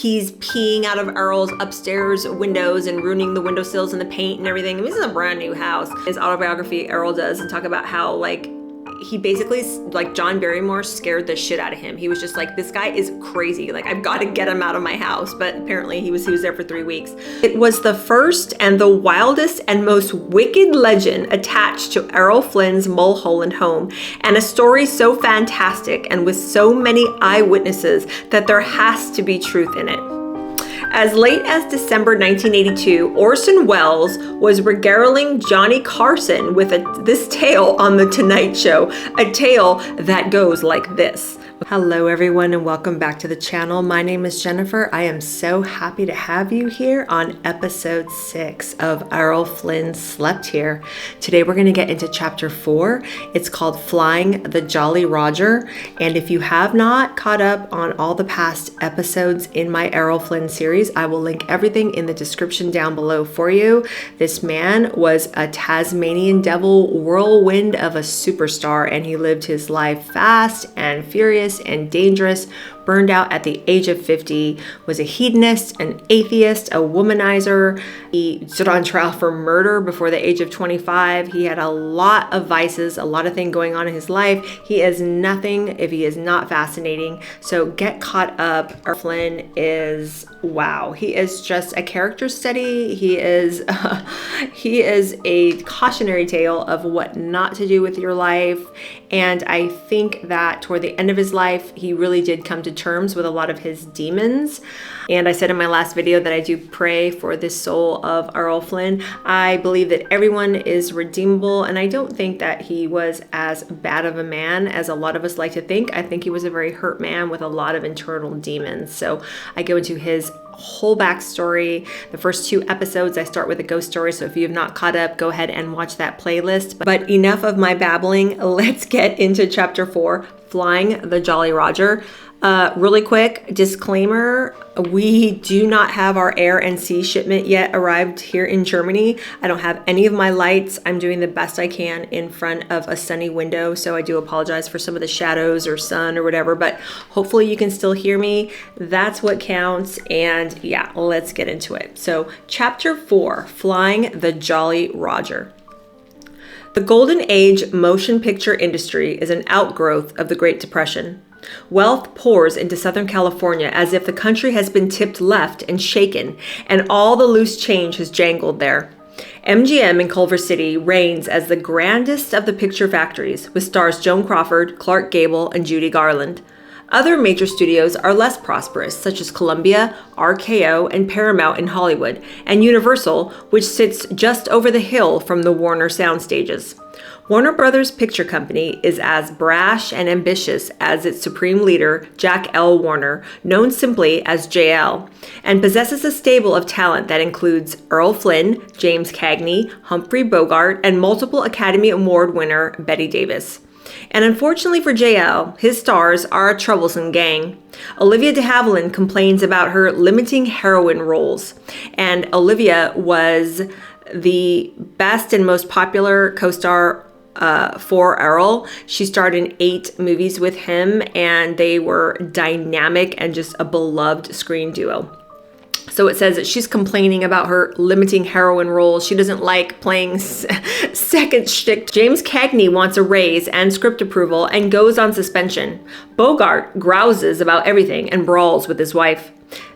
he's peeing out of Errol's upstairs windows and ruining the windowsills and the paint and everything. I mean, this is a brand new house. His autobiography, Errol does, and talk about how like he basically, like, John Barrymore scared the shit out of him. He was just like, this guy is crazy. Like, I've got to get him out of my house. But apparently he was there for 3 weeks. It was the first and the wildest and most wicked legend attached to Errol Flynn's Mulholland home, and a story so fantastic and with so many eyewitnesses that there has to be truth in it. As late as December 1982, Orson Welles was regaling Johnny Carson with this tale on The Tonight Show, a tale that goes like this. Hello everyone and welcome back to the channel. My name is Jennifer. I am so happy to have you here on episode 6 of Errol Flynn Slept Here. Today we're going to get into chapter 4. It's called Flying the Jolly Roger. And if you have not caught up on all the past episodes in my Errol Flynn series, I will link everything in the description down below for you. This man was a Tasmanian devil whirlwind of a superstar, and he lived his life fast and furious and dangerous, burned out at the age of 50, was a hedonist, an atheist, a womanizer. He stood on trial for murder before the age of 25. He had a lot of vices, a lot of things going on in his life. He is nothing if he is not fascinating. So get caught up. Errol Flynn is, wow. He is just a character study. He is a cautionary tale of what not to do with your life. And I think that toward the end of his life, he really did come to terms with a lot of his demons. And I said in my last video that I do pray for the soul of Errol Flynn. I believe that everyone is redeemable, and I don't think that he was as bad of a man as a lot of us like to think. I think he was a very hurt man with a lot of internal demons. So I go into his whole backstory. The first 2 episodes, I start with a ghost story. So if you have not caught up, go ahead and watch that playlist. But enough of my babbling. Let's get into chapter 4, Flying the Jolly Roger. Really quick disclaimer, we do not have our air and sea shipment yet arrived here in Germany. I don't have any of my lights. I'm doing the best I can in front of a sunny window, so I do apologize for some of the shadows or sun or whatever, but hopefully you can still hear me. That's what counts, and yeah, let's get into it. So chapter 4, Flying the Jolly Roger. The Golden Age motion picture industry is an outgrowth of the Great Depression. Wealth pours into Southern California as if the country has been tipped left and shaken, and all the loose change has jangled there. MGM in Culver City reigns as the grandest of the picture factories, with stars Joan Crawford, Clark Gable, and Judy Garland. Other major studios are less prosperous, such as Columbia, RKO, and Paramount in Hollywood, and Universal, which sits just over the hill from the Warner sound stages. Warner Brothers Picture Company is as brash and ambitious as its supreme leader, Jack L. Warner, known simply as JL, and possesses a stable of talent that includes Errol Flynn, James Cagney, Humphrey Bogart, and multiple Academy Award winner Bette Davis. And unfortunately for JL, his stars are a troublesome gang. Olivia de Havilland complains about her limiting heroine roles, and Olivia was the best and most popular co-star for Errol. She starred in 8 movies with him, and they were dynamic and just a beloved screen duo. So it says that she's complaining about her limiting heroine roles. She doesn't like playing second shtick. James Cagney wants a raise and script approval and goes on suspension. Bogart grouses about everything and brawls with his wife.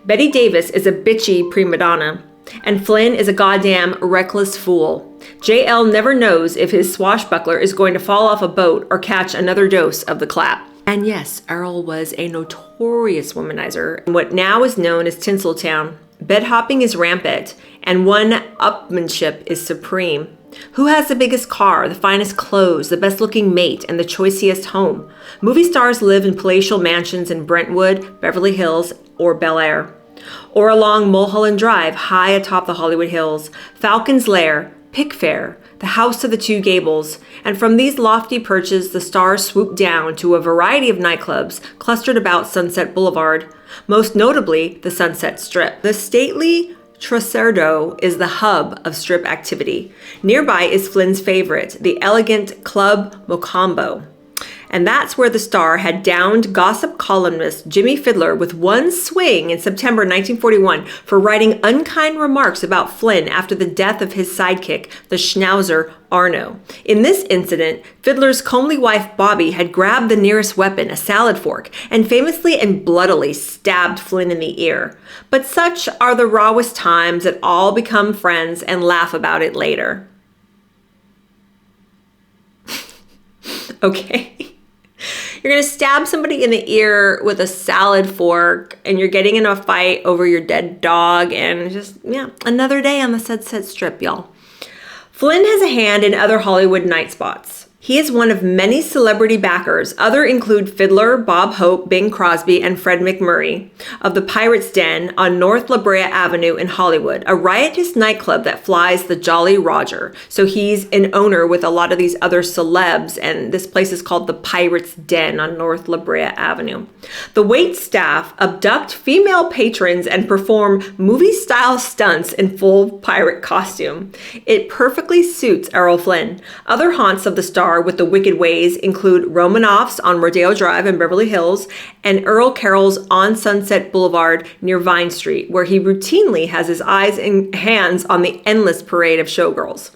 Bette Davis is a bitchy prima donna. And Flynn is a goddamn reckless fool. JL never knows if his swashbuckler is going to fall off a boat or catch another dose of the clap. And yes, Errol was a notorious womanizer in what now is known as Tinseltown. Bed hopping is rampant, and one-upmanship is supreme. Who has the biggest car, the finest clothes, the best-looking mate, and the choicest home? Movie stars live in palatial mansions in Brentwood, Beverly Hills, or Bel Air. Or along Mulholland Drive, high atop the Hollywood Hills, Falcon's Lair, Pickfair, the House of the Two Gables, and from these lofty perches the stars swoop down to a variety of nightclubs clustered about Sunset Boulevard, most notably the Sunset Strip. The stately Trocerdo is the hub of strip activity. Nearby is Flynn's favorite, the elegant Club Mocambo. and that's where the Star had downed gossip columnist Jimmy Fiddler with one swing in September 1941 for writing unkind remarks about Flynn after the death of his sidekick, the Schnauzer Arno. In this incident, Fiddler's comely wife Bobby had grabbed the nearest weapon, a salad fork, and famously and bloodily stabbed Flynn in the ear. But such are the rawest times that all become friends and laugh about it later. Okay. You're going to stab somebody in the ear with a salad fork, and you're getting in a fight over your dead dog, and just, another day on the Sunset Strip, y'all. Flynn has a hand in other Hollywood night spots. He is one of many celebrity backers. Others include Fiddler, Bob Hope, Bing Crosby, and Fred McMurray of the Pirates Den on North La Brea Avenue in Hollywood, a riotous nightclub that flies the Jolly Roger. So he's an owner with a lot of these other celebs, and this place is called the Pirates Den on North La Brea Avenue. The wait staff abduct female patrons and perform movie-style stunts in full pirate costume. It perfectly suits Errol Flynn. Other haunts of the Star with the wicked ways include Romanoff's on Rodeo Drive in Beverly Hills and Earl Carroll's on Sunset Boulevard near Vine Street, where he routinely has his eyes and hands on the endless parade of showgirls.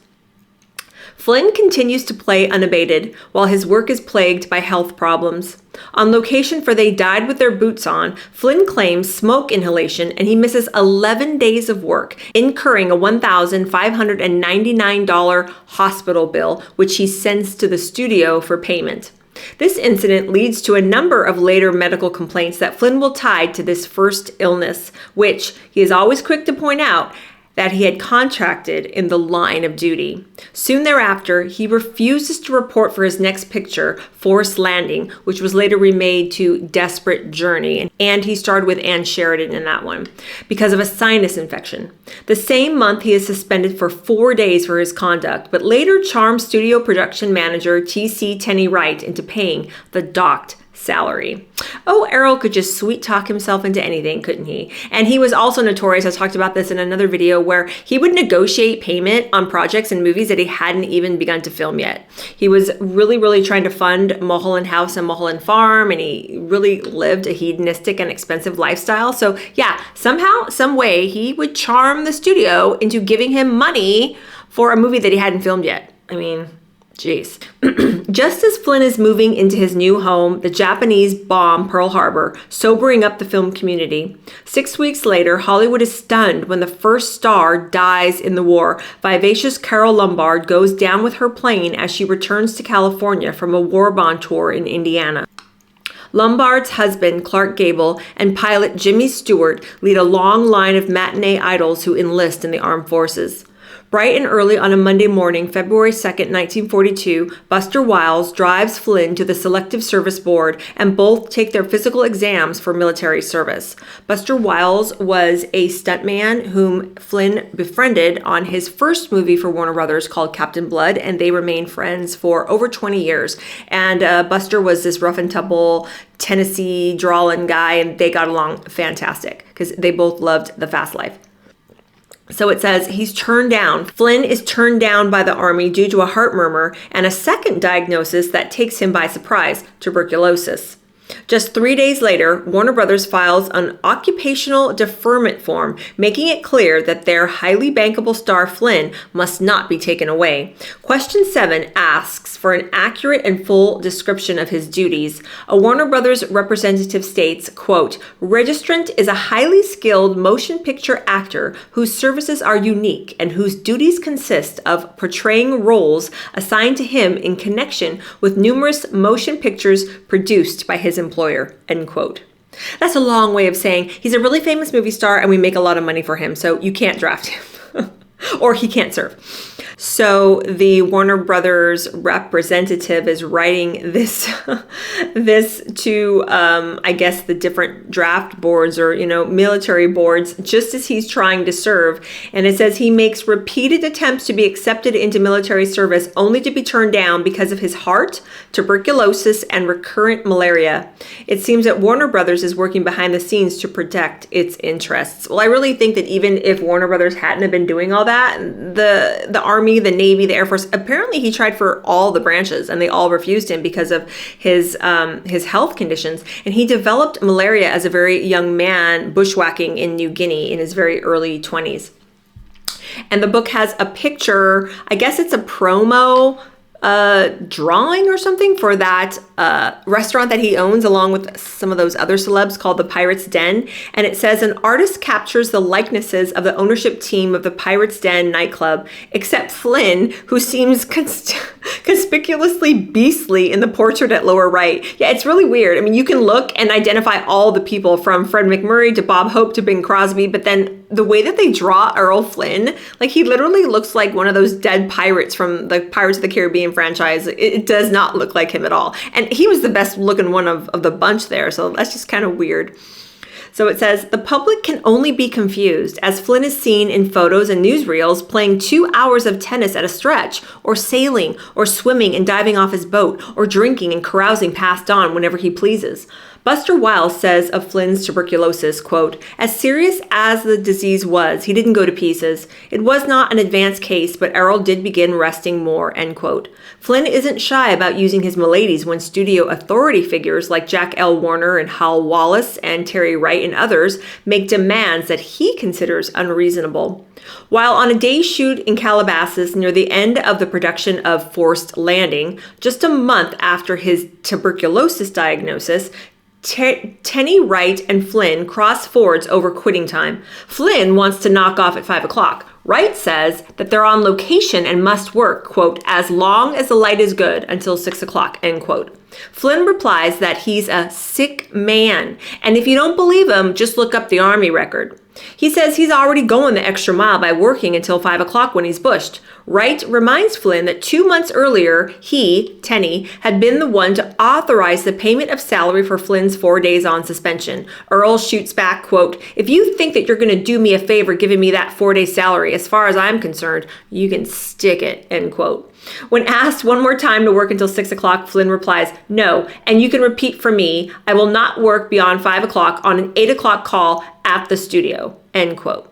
Flynn continues to play unabated while his work is plagued by health problems. On location for They Died with Their Boots On, Flynn claims smoke inhalation and he misses 11 days of work, incurring a $1,599 hospital bill, which he sends to the studio for payment. This incident leads to a number of later medical complaints that Flynn will tie to this first illness, which he is always quick to point out that he had contracted in the line of duty. Soon thereafter, he refuses to report for his next picture, Forest Landing, which was later remade to Desperate Journey, and he starred with Ann Sheridan in that one, because of a sinus infection. The same month, he is suspended for 4 days for his conduct, but later charmed studio production manager T.C. Tenney Wright into paying the docked salary. Oh, Errol could just sweet talk himself into anything, couldn't he? And he was also notorious, I talked about this in another video, where he would negotiate payment on projects and movies that he hadn't even begun to film yet. He was really trying to fund Mulholland House and Mulholland Farm, and he really lived a hedonistic and expensive lifestyle. So yeah, somehow, some way, he would charm the studio into giving him money for a movie that he hadn't filmed yet. I mean, jeez. Just as Flynn is moving into his new home, the Japanese bomb Pearl Harbor, sobering up the film community. 6 weeks later, Hollywood is stunned when the first star dies in the war. Vivacious Carole Lombard goes down with her plane as she returns to California from a war bond tour in Indiana. Lombard's husband, Clark Gable, and pilot Jimmy Stewart lead a long line of matinee idols who enlist in the armed forces. Bright and early on a Monday morning, February 2nd, 1942, Buster Wiles drives Flynn to the Selective Service Board, and both take their physical exams for military service. Buster Wiles was a stuntman whom Flynn befriended on his first movie for Warner Brothers called Captain Blood, and they remained friends for over 20 years. And Buster was this rough and tumble Tennessee drawling guy, and they got along fantastic because they both loved the fast life. So it says he's turned down. Flynn is turned down by the Army due to a heart murmur and a second diagnosis that takes him by surprise, tuberculosis. Just 3 days later, Warner Brothers files an occupational deferment form, making it clear that their highly bankable star Flynn must not be taken away. Question 7 asks for an accurate and full description of his duties. A Warner Brothers representative states, quote, "Registrant is a highly skilled motion picture actor whose services are unique and whose duties consist of portraying roles assigned to him in connection with numerous motion pictures produced by his employer," end quote. That's a long way of saying he's a really famous movie star and we make a lot of money for him, so you can't draft him or he can't serve. So the Warner Brothers representative is writing this to, I guess, the different draft boards or, military boards, just as he's trying to serve. And it says he makes repeated attempts to be accepted into military service only to be turned down because of his heart, tuberculosis, and recurrent malaria. It seems that Warner Brothers is working behind the scenes to protect its interests. Well, I really think that even if Warner Brothers hadn't have been doing all that. The Army, the Navy, the Air Force, apparently he tried for all the branches and they all refused him because of his health conditions. And he developed malaria as a very young man bushwhacking in New Guinea in his very early 20s. And the book has a picture, I guess it's a promo drawing or something for that restaurant that he owns along with some of those other celebs called the Pirate's Den. And it says an artist captures the likenesses of the ownership team of the Pirate's Den nightclub, except Flynn, who seems conspicuously beastly in the portrait at lower right. Yeah, it's really weird. I mean, you can look and identify all the people from Fred McMurray to Bob Hope to Bing Crosby, but then the way that they draw Errol Flynn, like he literally looks like one of those dead pirates from the Pirates of the Caribbean franchise. It does not look like him at all. And he was the best looking one of the bunch there. So that's just kind of weird. So it says, the public can only be confused as Flynn is seen in photos and newsreels playing 2 hours of tennis at a stretch, or sailing, or swimming and diving off his boat, or drinking and carousing past dawn whenever he pleases. Buster Wiles says of Flynn's tuberculosis, quote, as serious as the disease was, he didn't go to pieces. It was not an advanced case, but Errol did begin resting more, end quote. Flynn isn't shy about using his maladies when studio authority figures like Jack L. Warner and Hal Wallace and Terry Wright and others make demands that he considers unreasonable. While on a day shoot in Calabasas near the end of the production of Forced Landing, just a month after his tuberculosis diagnosis, Tenny, Wright, and Flynn cross swords over quitting time. Flynn wants to knock off at 5 o'clock. Wright says that they're on location and must work, quote, as long as the light is good until 6 o'clock, end quote. Flynn replies that he's a sick man, and if you don't believe him, just look up the Army record. He says he's already going the extra mile by working until 5 o'clock when he's bushed. Wright reminds Flynn that 2 months earlier, he, Tenny, had been the one to authorize the payment of salary for Flynn's 4 days on suspension. Earl shoots back, quote, if you think that you're going to do me a favor giving me that 4-day salary, as far as I'm concerned, you can stick it, end quote. When asked one more time to work until 6 o'clock, Flynn replies, no, and you can repeat for me, I will not work beyond 5 o'clock on an 8 o'clock call at the studio, end quote.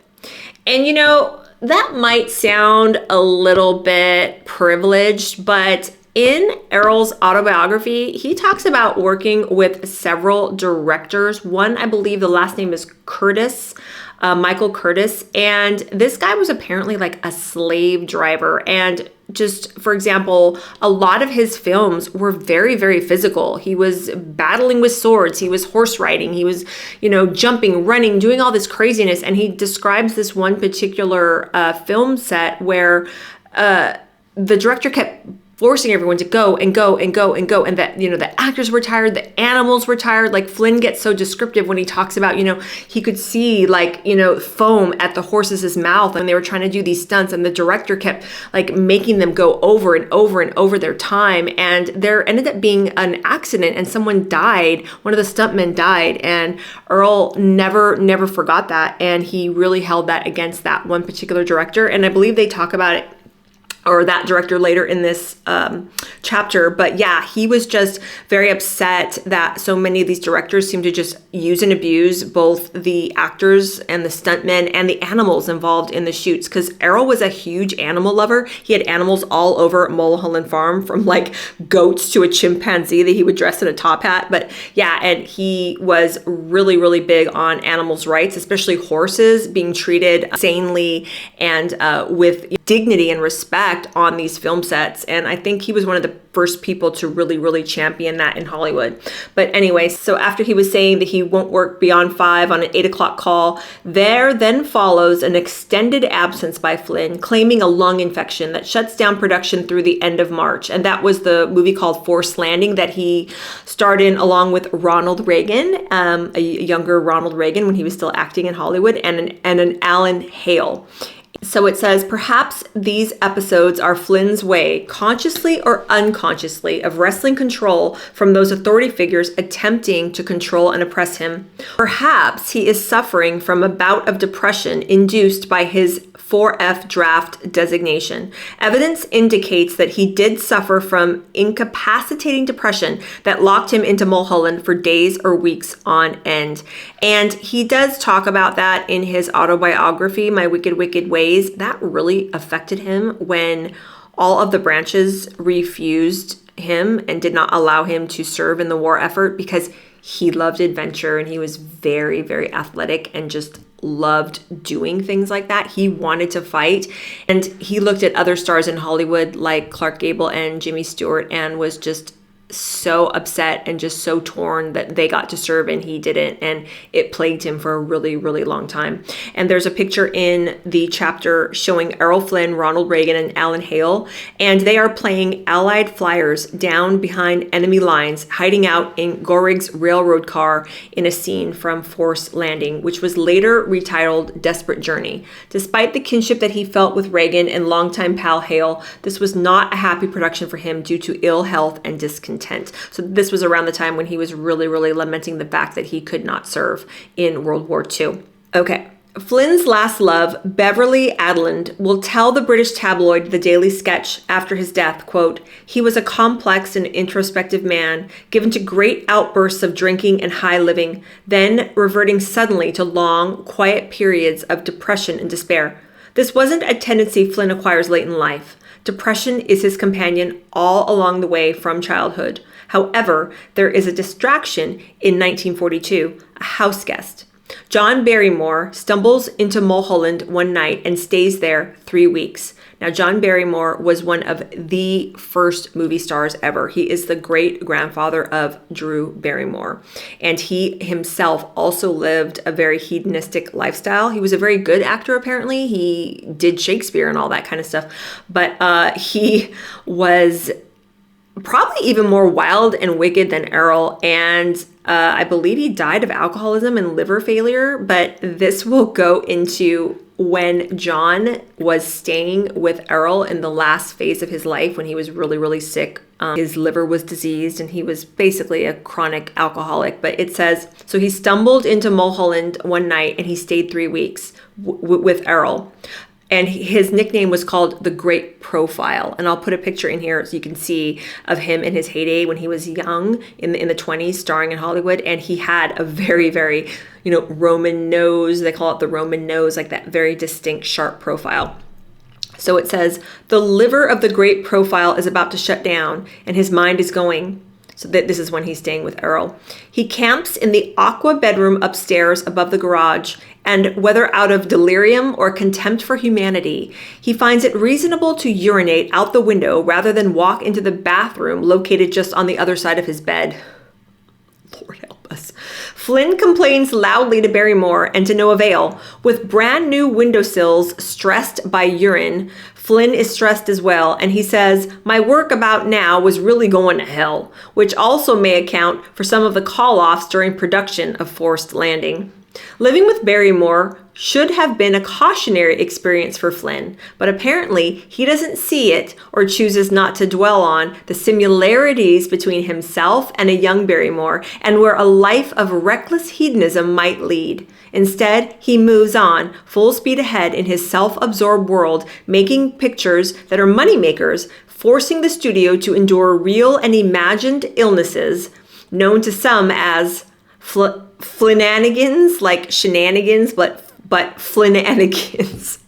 And you know, that might sound a little bit privileged, but in Errol's autobiography, he talks about working with several directors. One, I believe the last name is Curtis, Michael Curtis, and this guy was apparently like a slave driver. And just, for example, a lot of his films were very, very physical. He was battling with swords. He was horse riding. He was, jumping, running, doing all this craziness. And he describes this one particular film set where the director kept forcing everyone to go and go and go and go. And that, the actors were tired, the animals were tired. Like Flynn gets so descriptive when he talks about, he could see foam at the horses' mouth when they were trying to do these stunts. And the director kept making them go over and over and over their time. And there ended up being an accident and someone died. One of the stuntmen died. And Earl never forgot that. And he really held that against that one particular director. And I believe they talk about it, or that director, later in this chapter. But yeah, he was just very upset that so many of these directors seem to just use and abuse both the actors and the stuntmen and the animals involved in the shoots. Because Errol was a huge animal lover. He had animals all over Mulholland Farm, from goats to a chimpanzee that he would dress in a top hat. But yeah, and he was really, really big on animals' rights, especially horses being treated sanely and with dignity and respect on these film sets. And I think he was one of the first people to really, really champion that in Hollywood. But anyway, so after he was saying that he won't work beyond 5 on an 8 o'clock call, there then follows an extended absence by Flynn, claiming a lung infection that shuts down production through the end of March. And that was the movie called Forced Landing that he starred in along with Ronald Reagan, a younger Ronald Reagan when he was still acting in Hollywood, and an Alan Hale. So it says, perhaps these episodes are Flynn's way, consciously or unconsciously, of wresting control from those authority figures attempting to control and oppress him. Perhaps he is suffering from a bout of depression induced by his 4F draft designation. Evidence indicates that he did suffer from incapacitating depression that locked him into Mulholland for days or weeks on end. And he does talk about that in his autobiography, My Wicked, Wicked Ways. days, that really affected him when all of the branches refused him and did not allow him to serve in the war effort, because he loved adventure and he was very, very athletic and just loved doing things like that. He wanted to fight, and he looked at other stars in Hollywood like Clark Gable and Jimmy Stewart and was just so upset and just so torn that they got to serve and he didn't, and it plagued him for a really, really long time. And there's a picture in the chapter showing Errol Flynn, Ronald Reagan, and Alan Hale, and they are playing Allied flyers down behind enemy lines, hiding out in Goring's railroad car in a scene from Forced Landing, which was later retitled Desperate Journey. Despite the kinship that he felt with Reagan and longtime pal Hale, this was not a happy production for him due to ill health and discontent. So this was around the time when he was really, really lamenting the fact that he could not serve in World War II. Okay. Flynn's last love, Beverly Adland, will tell the British tabloid The Daily Sketch after his death, quote, "He was a complex and introspective man, given to great outbursts of drinking and high living, then reverting suddenly to long, quiet periods of depression and despair. This wasn't a tendency Flynn acquires late in life. Depression is his companion all along the way from childhood. However, there is a distraction in 1942, a house guest. John Barrymore stumbles into Mulholland one night and stays there 3 weeks. Now, John Barrymore was one of the first movie stars ever. He is the great-grandfather of Drew Barrymore. And he himself also lived a very hedonistic lifestyle. He was a very good actor, apparently. He did Shakespeare and all that kind of stuff. But he was probably even more wild and wicked than Errol, and I believe he died of alcoholism and liver failure, but this will go into when John was staying with Errol in the last phase of his life when he was really, really sick. His liver was diseased and he was basically a chronic alcoholic. But it says, so he stumbled into Mulholland one night and he stayed 3 weeks with Errol. And his nickname was called The Great Profile. And I'll put a picture in here so you can see of him in his heyday when he was young in the 20s, starring in Hollywood. And he had a very, very, Roman nose. They call it the Roman nose, like that very distinct, sharp profile. So it says, the liver of the Great Profile is about to shut down and his mind is going. So this is when he's staying with Errol. He camps in the aqua bedroom upstairs above the garage, and whether out of delirium or contempt for humanity, he finds it reasonable to urinate out the window rather than walk into the bathroom located just on the other side of his bed. Lord help us. Flynn complains loudly to Barrymore, and to no avail. With brand new windowsills stressed by urine, Flynn is stressed as well, and he says, "My work about now was really going to hell," which also may account for some of the call-offs during production of Forced Landing. Living with Barrymore should have been a cautionary experience for Flynn, but apparently he doesn't see it or chooses not to dwell on the similarities between himself and a young Barrymore and where a life of reckless hedonism might lead. Instead, he moves on, full speed ahead in his self-absorbed world, making pictures that are moneymakers, forcing the studio to endure real and imagined illnesses, known to some as Flynanigans, like shenanigans, but Flynanigans.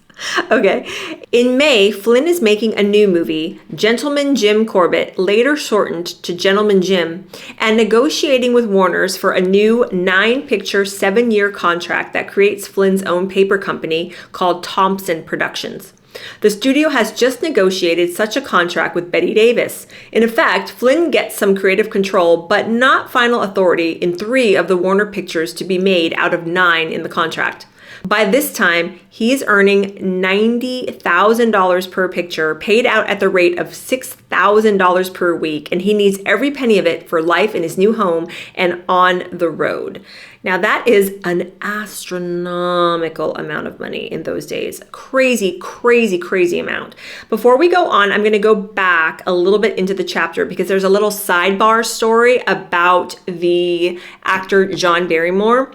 Okay. In May, Flynn is making a new movie, Gentleman Jim Corbett, later shortened to Gentleman Jim, and negotiating with Warner's for a new 9-picture, 7-year contract that creates Flynn's own paper company called Thompson Productions. The studio has just negotiated such a contract with Bette Davis. In effect, Flynn gets some creative control, but not final authority in 3 of the Warner pictures to be made out of 9 in the contract. By this time, he's earning $90,000 per picture, paid out at the rate of $6,000 per week, and he needs every penny of it for life in his new home and on the road. Now, that is an astronomical amount of money in those days. Crazy, crazy, crazy amount. Before we go on, I'm going to go back a little bit into the chapter because there's a little sidebar story about the actor John Barrymore.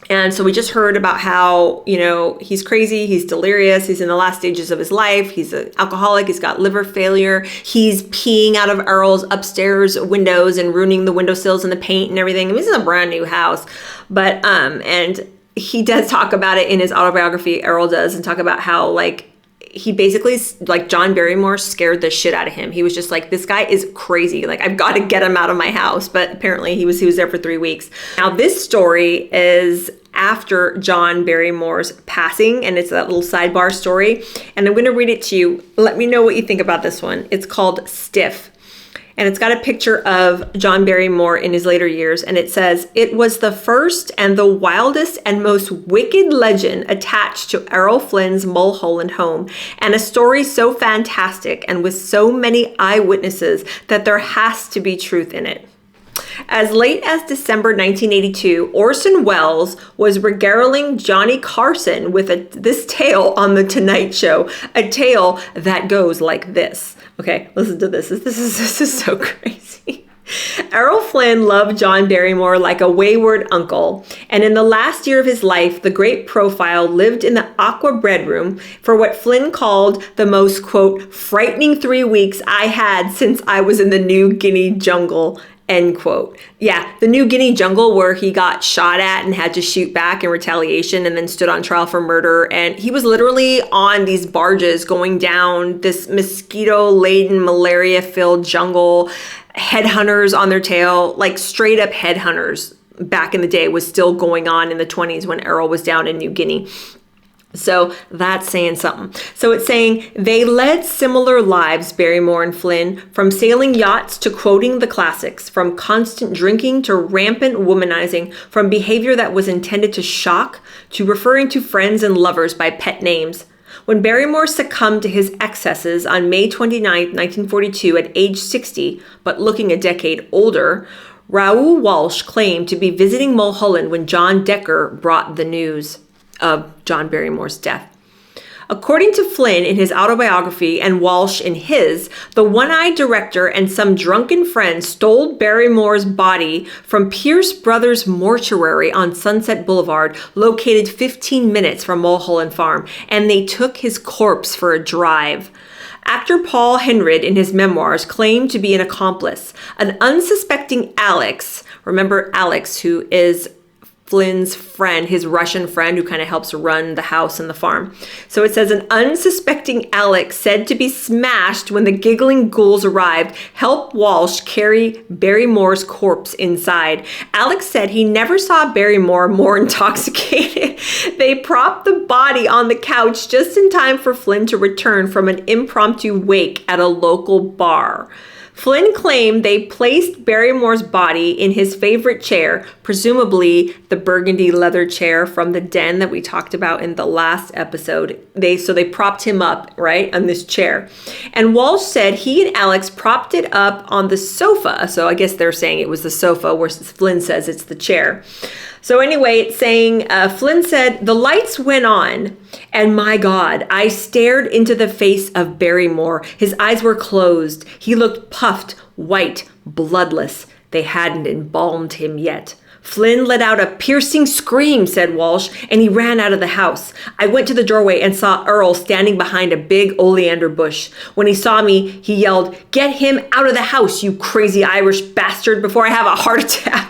And so we just heard about how, he's crazy, he's delirious, he's in the last stages of his life, he's an alcoholic, he's got liver failure, he's peeing out of Errol's upstairs windows and ruining the windowsills and the paint and everything. I mean, this is a brand new house. But, and he does talk about it in his autobiography, Errol does, and talk about how, like, he basically, like, John Barrymore scared the shit out of him. He was just like, this guy is crazy. Like, I've got to get him out of my house. But apparently he was there for 3 weeks. Now, this story is after John Barrymore's passing, and it's that little sidebar story. And I'm going to read it to you. Let me know what you think about this one. It's called Stiff. And it's got a picture of John Barrymore in his later years. And it says, "It was the first and the wildest and most wicked legend attached to Errol Flynn's Mulholland home. And a story so fantastic and with so many eyewitnesses that there has to be truth in it. As late as December 1982, Orson Welles was regaling Johnny Carson with this tale on The Tonight Show, a tale that goes like this." Okay, listen to this. This is so crazy. Errol Flynn loved John Barrymore like a wayward uncle, and in the last year of his life, the great profile lived in the aqua bedroom for what Flynn called the most, quote, frightening 3 weeks I had since I was in the New Guinea jungle, end quote. Yeah, the New Guinea jungle where he got shot at and had to shoot back in retaliation and then stood on trial for murder. And he was literally on these barges going down this mosquito-laden, malaria-filled jungle, headhunters on their tail, like straight up headhunters back in the day was still going on in the 20s when Errol was down in New Guinea. So that's saying something. So it's saying they led similar lives, Barrymore and Flynn, from sailing yachts to quoting the classics, from constant drinking to rampant womanizing, from behavior that was intended to shock to referring to friends and lovers by pet names. When Barrymore succumbed to his excesses on May 29, 1942, at age 60, but looking a decade older, Raoul Walsh claimed to be visiting Mulholland when John Decker brought the news of John Barrymore's death. According to Flynn in his autobiography and Walsh in his, the one-eyed director and some drunken friends stole Barrymore's body from Pierce Brothers Mortuary on Sunset Boulevard, located 15 minutes from Mulholland Farm, and they took his corpse for a drive. Actor Paul Henrid in his memoirs claimed to be an accomplice. An unsuspecting Alex, remember Alex, who is Flynn's friend, his Russian friend who kind of helps run the house and the farm. So it says an unsuspecting Alex, said to be smashed when the giggling ghouls arrived, helped Walsh carry Barrymore's corpse inside. Alex said he never saw Barrymore more intoxicated. They propped the body on the couch just in time for Flynn to return from an impromptu wake at a local bar. Flynn claimed they placed Barrymore's body in his favorite chair, presumably the burgundy leather chair from the den that we talked about in the last episode. They propped him up, right, on this chair. And Walsh said he and Alex propped it up on the sofa. So I guess they're saying it was the sofa, where Flynn says it's the chair. So anyway, it's saying, Flynn said, the lights went on, and my God, I stared into the face of Barrymore. His eyes were closed. He looked puffed, white, bloodless. They hadn't embalmed him yet. Flynn let out a piercing scream, said Walsh, and he ran out of the house. I went to the doorway and saw Earl standing behind a big oleander bush. When he saw me, he yelled, "Get him out of the house, you crazy Irish bastard, before I have a heart attack."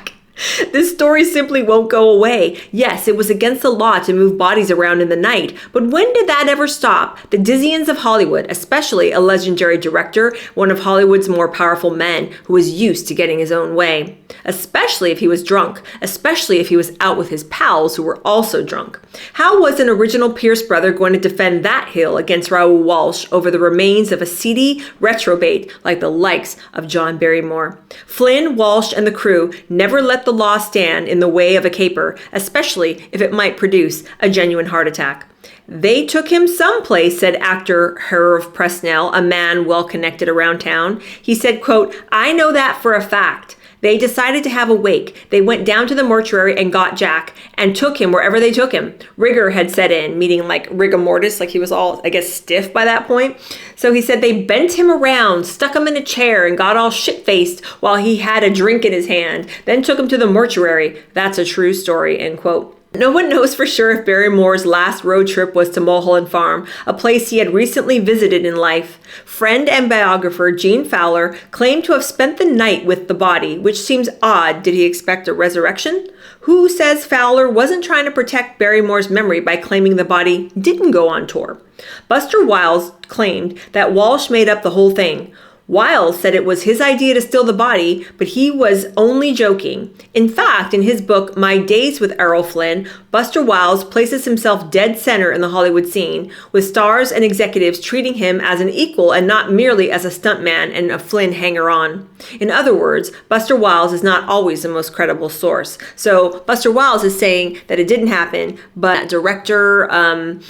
This story simply won't go away. Yes, it was against the law to move bodies around in the night, but when did that ever stop? The dizzyins of Hollywood, especially a legendary director, one of Hollywood's more powerful men who was used to getting his own way. Especially if he was drunk, especially if he was out with his pals who were also drunk. How was an original Pierce brother going to defend that hill against Raoul Walsh over the remains of a seedy reprobate like the likes of John Barrymore? Flynn, Walsh, and the crew never let the law stand in the way of a caper, especially if it might produce a genuine heart attack. They took him someplace, said actor Herve Presnell, a man well connected around town. He said, quote, I know that for a fact. They decided to have a wake. They went down to the mortuary and got Jack and took him wherever they took him. Rigor had set in, meaning like rigor mortis, like he was all, I guess, stiff by that point. So he said they bent him around, stuck him in a chair, and got all shit-faced while he had a drink in his hand, then took him to the mortuary. That's a true story, end quote. No one knows for sure if Barrymore's last road trip was to Mulholland Farm, a place he had recently visited in life. Friend and biographer Gene Fowler claimed to have spent the night with the body, which seems odd. Did he expect a resurrection? Who says Fowler wasn't trying to protect Barrymore's memory by claiming the body didn't go on tour? Buster Wiles claimed that Walsh made up the whole thing. Wiles said it was his idea to steal the body, but he was only joking. In fact, in his book, My Days with Errol Flynn, Buster Wiles places himself dead center in the Hollywood scene, with stars and executives treating him as an equal and not merely as a stuntman and a Flynn hanger-on. In other words, Buster Wiles is not always the most credible source. So Buster Wiles is saying that it didn't happen, but director and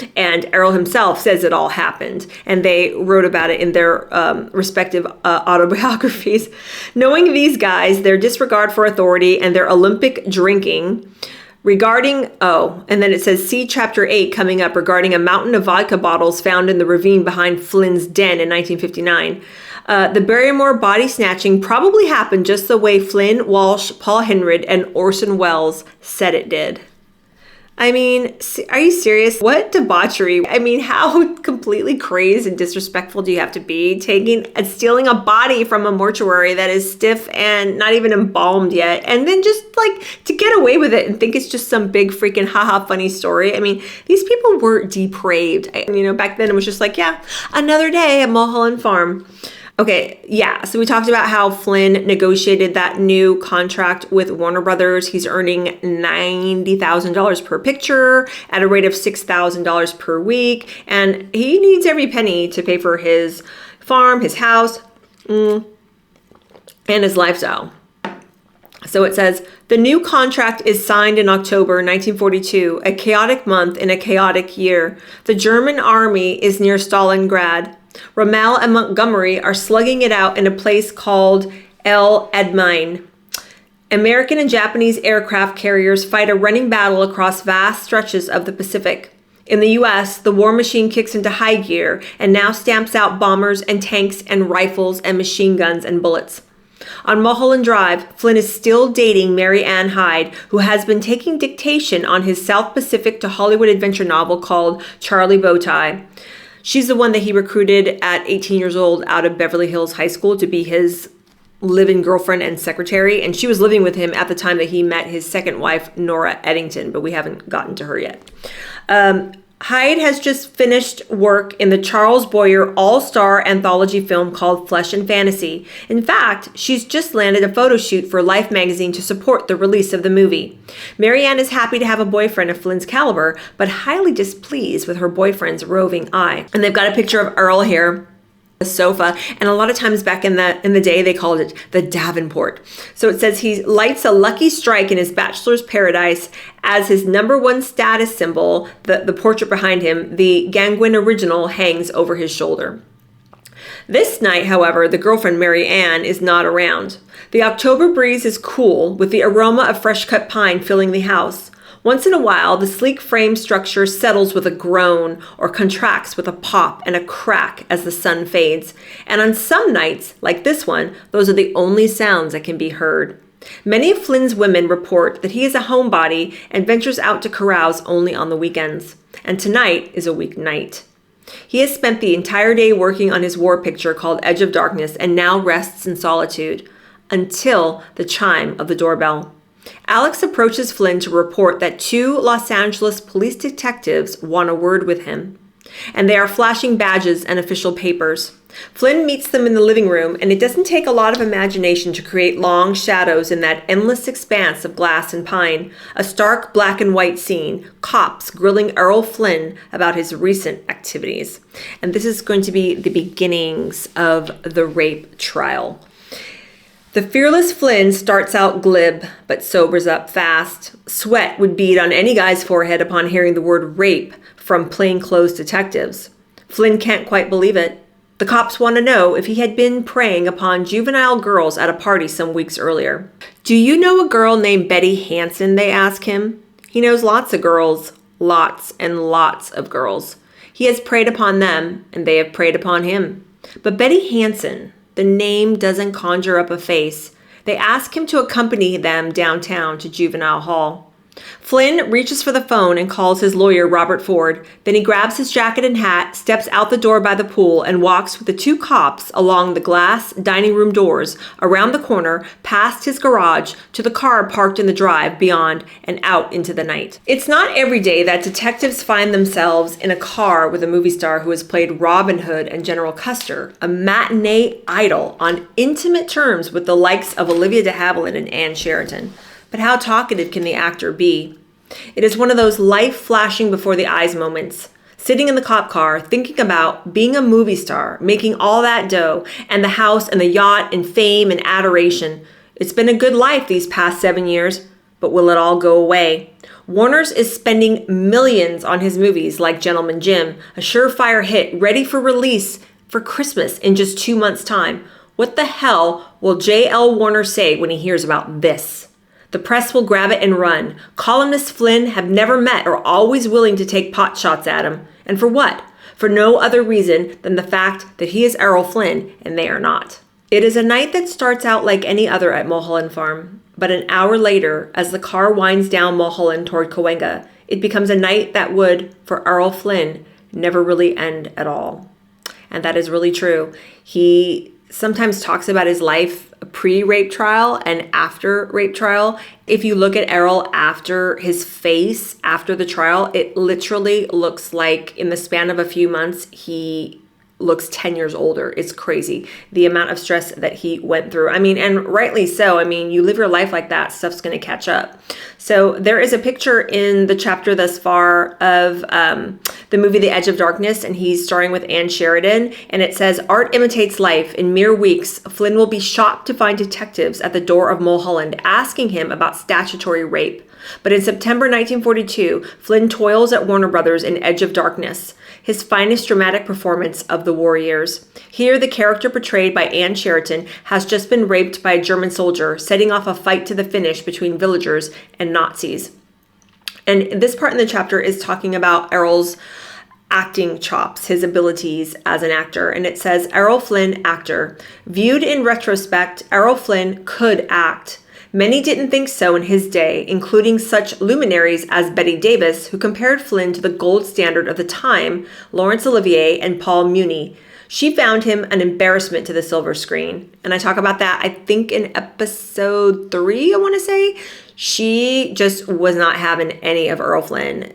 Errol himself says it all happened, and they wrote about it in their respective autobiographies. Knowing these guys, their disregard for authority, and their Olympic drinking, and then it says, see Chapter 8 coming up regarding a mountain of vodka bottles found in the ravine behind Flynn's den in 1959. The Barrymore body snatching probably happened just the way Flynn, Walsh, Paul Henrid, and Orson Welles said it did. I mean, are you serious? What debauchery. I mean, how completely crazed and disrespectful do you have to be stealing a body from a mortuary that is stiff and not even embalmed yet, and then just to get away with it and think it's just some big freaking haha funny story? I mean, these people were depraved. Back then it was just another day at Mulholland Farm. Okay, yeah, so we talked about how Flynn negotiated that new contract with Warner Brothers. He's earning $90,000 per picture at a rate of $6,000 per week, and he needs every penny to pay for his farm, his house, and his lifestyle. So it says, the new contract is signed in October 1942, a chaotic month in a chaotic year. The German army is near Stalingrad. Rommel and Montgomery are slugging it out in a place called El Edmine. American and Japanese aircraft carriers fight a running battle across vast stretches of the Pacific. In the U.S., the war machine kicks into high gear and now stamps out bombers and tanks and rifles and machine guns and bullets. On Mulholland Drive, Flynn is still dating Mary Ann Hyde, who has been taking dictation on his South Pacific to Hollywood adventure novel called Charlie Bowtie. She's the one that he recruited at 18 years old out of Beverly Hills High School to be his live-in girlfriend and secretary. And she was living with him at the time that he met his second wife, Nora Eddington, but we haven't gotten to her yet. Hyde has just finished work in the Charles Boyer all-star anthology film called Flesh and Fantasy. In fact, she's just landed a photo shoot for Life magazine to support the release of the movie. Mary Ann is happy to have a boyfriend of Flynn's caliber, but highly displeased with her boyfriend's roving eye. And they've got a picture of Errol here, a sofa, and a lot of times back in the day they called it the Davenport. So it says he lights a lucky strike in his bachelor's paradise as his number one status symbol, the portrait behind him, the Gangwin original, hangs over his shoulder. This night, however, the girlfriend Mary Ann is not around. The October breeze is cool, with the aroma of fresh-cut pine filling the house. Once in a while, the sleek frame structure settles with a groan or contracts with a pop and a crack as the sun fades. And on some nights, like this one, those are the only sounds that can be heard. Many of Flynn's women report that he is a homebody and ventures out to carouse only on the weekends. And tonight is a weeknight. He has spent the entire day working on his war picture called Edge of Darkness and now rests in solitude until the chime of the doorbell. Alex approaches Flynn to report that 2 Los Angeles police detectives want a word with him, and they are flashing badges and official papers. Flynn meets them in the living room, and it doesn't take a lot of imagination to create long shadows in that endless expanse of glass and pine. A stark black and white scene, cops grilling Errol Flynn about his recent activities. And this is going to be the beginnings of the rape trial. The fearless Flynn starts out glib, but sobers up fast. Sweat would bead on any guy's forehead upon hearing the word rape from plainclothes detectives. Flynn can't quite believe it. The cops want to know if he had been preying upon juvenile girls at a party some weeks earlier. Do you know a girl named Betty Hansen, they ask him. He knows lots of girls, lots and lots of girls. He has preyed upon them, and they have preyed upon him. But Betty Hansen, the name doesn't conjure up a face. They ask him to accompany them downtown to Juvenile Hall. Flynn reaches for the phone and calls his lawyer, Robert Ford. Then he grabs his jacket and hat, steps out the door by the pool, and walks with the two cops along the glass dining room doors, around the corner, past his garage, to the car parked in the drive beyond, and out into the night. It's not every day that detectives find themselves in a car with a movie star who has played Robin Hood and General Custer, a matinee idol on intimate terms with the likes of Olivia de Havilland and Anne Sheridan. But how talkative can the actor be? It is one of those life flashing before the eyes moments. Sitting in the cop car, thinking about being a movie star, making all that dough, and the house and the yacht and fame and adoration. It's been a good life these past 7 years, but will it all go away? Warner's is spending millions on his movies like Gentleman Jim, a surefire hit ready for release for Christmas in just 2 months' time. What the hell will J.L. Warner say when he hears about this? The press will grab it and run. Columnists Flynn have never met are always willing to take pot shots at him. And for what? For no other reason than the fact that he is Errol Flynn and they are not. It is a night that starts out like any other at Mulholland Farm. But an hour later, as the car winds down Mulholland toward Cahuenga, it becomes a night that would, for Errol Flynn, never really end at all. And that is really true. He sometimes talks about his life pre-rape trial and after rape trial. If you look at Errol after his face, after the trial, it literally looks like in the span of a few months, he looks 10 years older. It's crazy. The amount of stress that he went through. I mean, and rightly so. I mean, you live your life like that, stuff's going to catch up. So there is a picture in the chapter thus far of the movie The Edge of Darkness, and he's starring with Anne Sheridan, and it says, "Art imitates life. In mere weeks, Flynn will be shocked to find detectives at the door of Mulholland asking him about statutory rape. But in September 1942, Flynn toils at Warner Brothers in Edge of Darkness, his finest dramatic performance of the war years. Here, the character portrayed by Anne Sheridan has just been raped by a German soldier, setting off a fight to the finish between villagers and Nazis." And this part in the chapter is talking about Errol's acting chops, his abilities as an actor. And it says, "Errol Flynn, actor. Viewed in retrospect, Errol Flynn could act. Many didn't think so in his day, including such luminaries as Betty Davis, who compared Flynn to the gold standard of the time, Laurence Olivier and Paul Muni. She found him an embarrassment to the silver screen." And I talk about that, I think, in episode 3, I want to say. She just was not having any of Errol Flynn.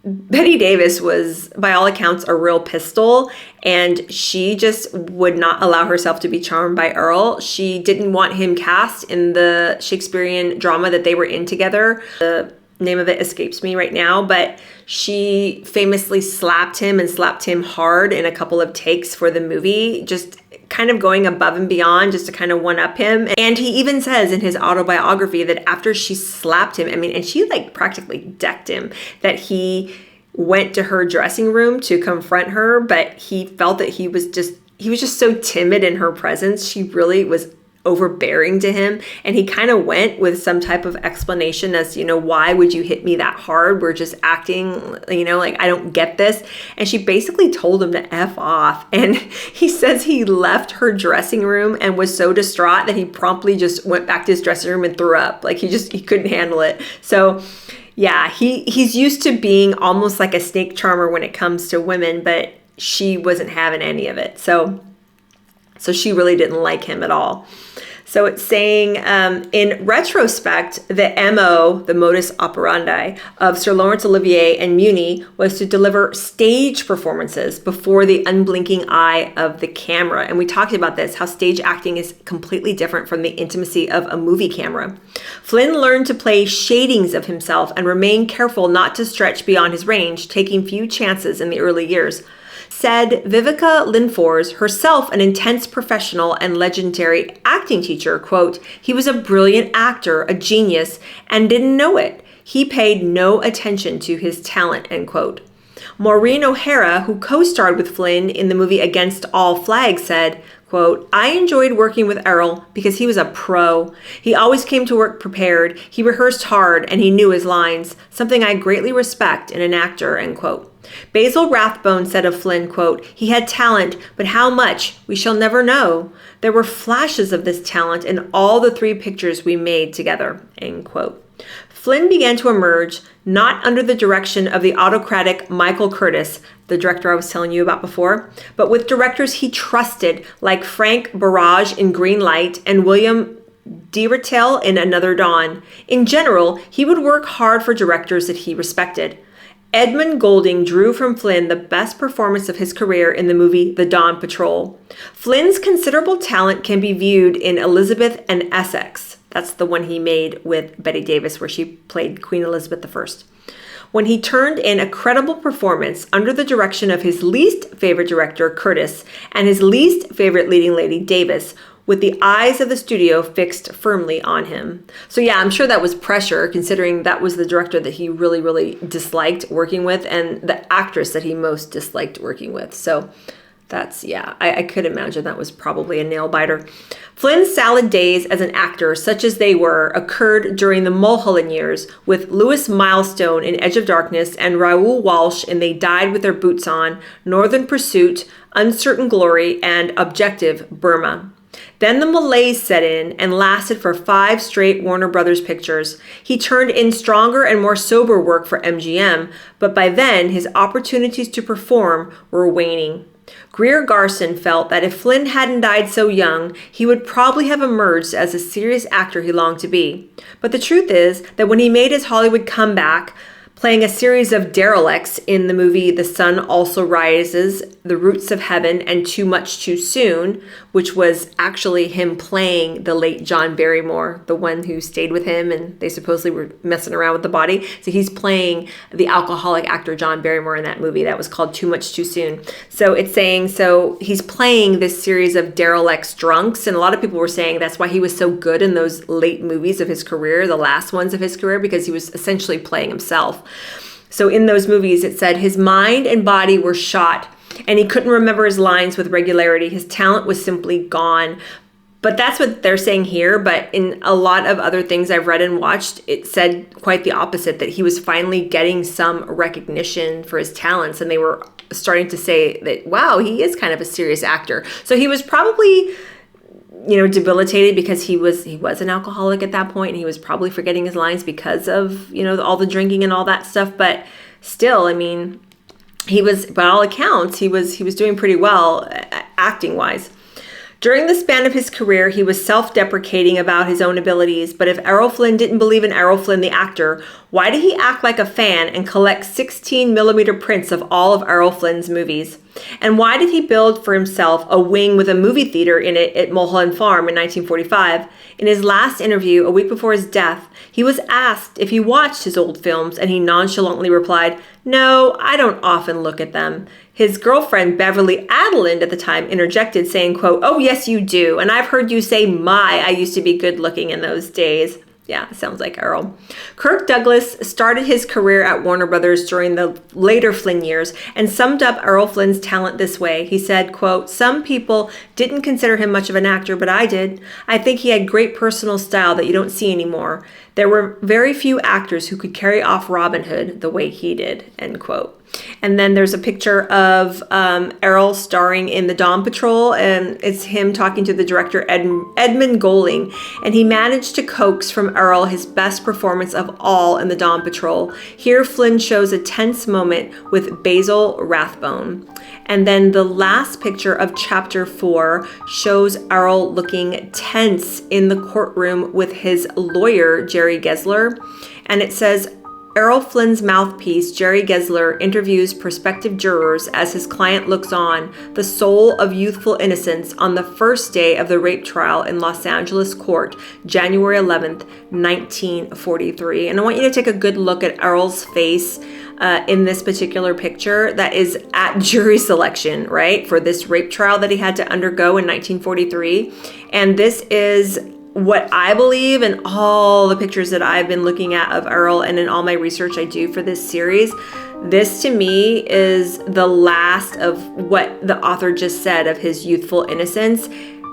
Betty Davis was, by all accounts, a real pistol, and she just would not allow herself to be charmed by Earl. She didn't want him cast in the Shakespearean drama that they were in together. The name of it escapes me right now, but she famously slapped him and slapped him hard in a couple of takes for the movie, just kind of going above and beyond just to kind of one-up him. And he even says in his autobiography that after she slapped him, I mean, and she like practically decked him, that he went to her dressing room to confront her, but he felt that he was just so timid in her presence. She really was overbearing to him, and he kind of went with some type of explanation as, why would you hit me that hard? We're just acting, like I don't get this. And she basically told him to F off. And he says he left her dressing room and was so distraught that he promptly just went back to his dressing room and threw up. Like he couldn't handle it. So yeah, he's used to being almost like a snake charmer when it comes to women, but she wasn't having any of it. So she really didn't like him at all. So it's saying, in retrospect, the MO, the modus operandi of Sir Laurence Olivier and Muni was to deliver stage performances before the unblinking eye of the camera. And we talked about this, how stage acting is completely different from the intimacy of a movie camera. Flynn learned to play shadings of himself and remain careful not to stretch beyond his range, taking few chances in the early years. Said Vivica Linfors, herself an intense professional and legendary acting teacher, quote, "He was a brilliant actor, a genius, and didn't know it. He paid no attention to his talent," end quote. Maureen O'Hara, who co-starred with Flynn in the movie Against All Flags, said, quote, "I enjoyed working with Errol because he was a pro. He always came to work prepared. He rehearsed hard and he knew his lines, something I greatly respect in an actor," end quote. Basil Rathbone said of Flynn, quote, "He had talent, but how much, we shall never know. There were flashes of this talent in all the 3 pictures we made together," end quote. Flynn began to emerge not under the direction of the autocratic Michael Curtis, the director I was telling you about before, but with directors he trusted like Frank Barrage in Green Light and William Diratel in Another Dawn. In general, he would work hard for directors that he respected. Edmund Goulding drew from Flynn the best performance of his career in the movie The Dawn Patrol. Flynn's considerable talent can be viewed in Elizabeth and Essex. That's the one he made with Bette Davis, where she played Queen Elizabeth I. When he turned in a credible performance under the direction of his least favorite director, Curtis, and his least favorite leading lady, Davis, with the eyes of the studio fixed firmly on him. So yeah, I'm sure that was pressure, considering that was the director that he really, really disliked working with and the actress that he most disliked working with. So that's, yeah, I could imagine that was probably a nail biter. Flynn's salad days as an actor, such as they were, occurred during the Mulholland years, with Louis Milestone in Edge of Darkness and Raoul Walsh in They Died with Their Boots On, Northern Pursuit, Uncertain Glory, and Objective Burma. Then the malaise set in and lasted for 5 straight Warner Brothers pictures. He turned in stronger and more sober work for MGM, but by then his opportunities to perform were waning. Greer Garson felt that if Flynn hadn't died so young, he would probably have emerged as the serious actor he longed to be. But the truth is that when he made his Hollywood comeback, playing a series of derelicts in the movie The Sun Also Rises, The Roots of Heaven, and Too Much Too Soon, which was actually him playing the late John Barrymore, the one who stayed with him and they supposedly were messing around with the body. So he's playing the alcoholic actor John Barrymore in that movie. That was called Too Much Too Soon. So it's saying, so he's playing this series of derelicts drunks, and a lot of people were saying that's why he was so good in those late movies of his career, the last ones of his career, because he was essentially playing himself. So in those movies, it said his mind and body were shot and he couldn't remember his lines with regularity. His talent was simply gone. But that's what they're saying here. But in a lot of other things I've read and watched, it said quite the opposite, that he was finally getting some recognition for his talents. And they were starting to say that, wow, he is kind of a serious actor. So he was probably, debilitated because he was an alcoholic at that point, and he was probably forgetting his lines because of, all the drinking and all that stuff. But still, I mean, he was, by all accounts, he was doing pretty well acting wise. During the span of his career, he was self-deprecating about his own abilities, but if Errol Flynn didn't believe in Errol Flynn the actor, why did he act like a fan and collect 16mm prints of all of Errol Flynn's movies? And why did he build for himself a wing with a movie theater in it at Mulholland Farm in 1945? In his last interview, a week before his death, he was asked if he watched his old films, and he nonchalantly replied, "No, I don't often look at them." His girlfriend, Beverly Adeland, at the time interjected, saying, quote, "Oh, yes, you do. And I've heard you say, I used to be good looking in those days." Yeah, sounds like Errol. Kirk Douglas started his career at Warner Brothers during the later Flynn years and summed up Errol Flynn's talent this way. He said, quote, "Some people didn't consider him much of an actor, but I did. I think he had great personal style that you don't see anymore. There were very few actors who could carry off Robin Hood the way he did," end quote. And then there's a picture of Errol starring in The Dawn Patrol, and it's him talking to the director Edmund Goulding, and he managed to coax from Errol his best performance of all in The Dawn Patrol. Here, Flynn shows a tense moment with Basil Rathbone. And then the last picture of chapter 4 shows Errol looking tense in the courtroom with his lawyer, Jerry Gessler, and it says, Errol Flynn's mouthpiece, Jerry Gessler, interviews prospective jurors as his client looks on, the soul of youthful innocence, on the first day of the rape trial in Los Angeles court, January 11th, 1943. And I want you to take a good look at Errol's face in this particular picture that is at jury selection, right, for this rape trial that he had to undergo in 1943. And this is what I believe, in all the pictures that I've been looking at of Errol and in all my research I do for this series, this to me is the last of what the author just said of his youthful innocence.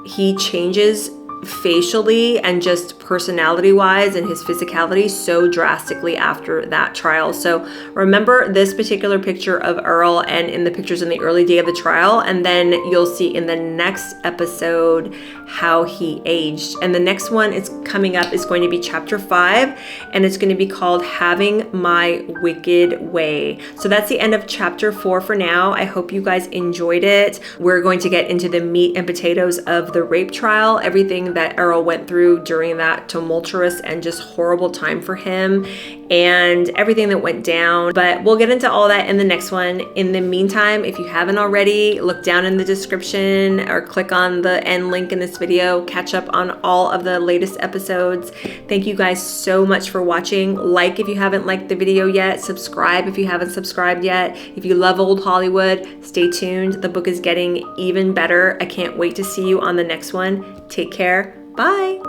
He changes facially and just personality wise and his physicality so drastically after that trial. So remember this particular picture of Errol and in the pictures in the early day of the trial, and then you'll see in the next episode how he aged. And the next one is coming up is going to be chapter 5, and it's going to be called Having My Wicked Way. So that's the end of chapter 4 for now. I hope you guys enjoyed it. We're going to get into the meat and potatoes of the rape trial, everything that Errol went through during that tumultuous and just horrible time for him, and everything that went down. But we'll get into all that in the next one. In the meantime, if you haven't already, look down in the description or click on the end link in this video, catch up on all of the latest episodes. Thank you guys so much for watching. Like if you haven't liked the video yet, subscribe if you haven't subscribed yet. If you love old Hollywood, stay tuned. The book is getting even better. I can't wait to see you on the next one. Take care. Bye.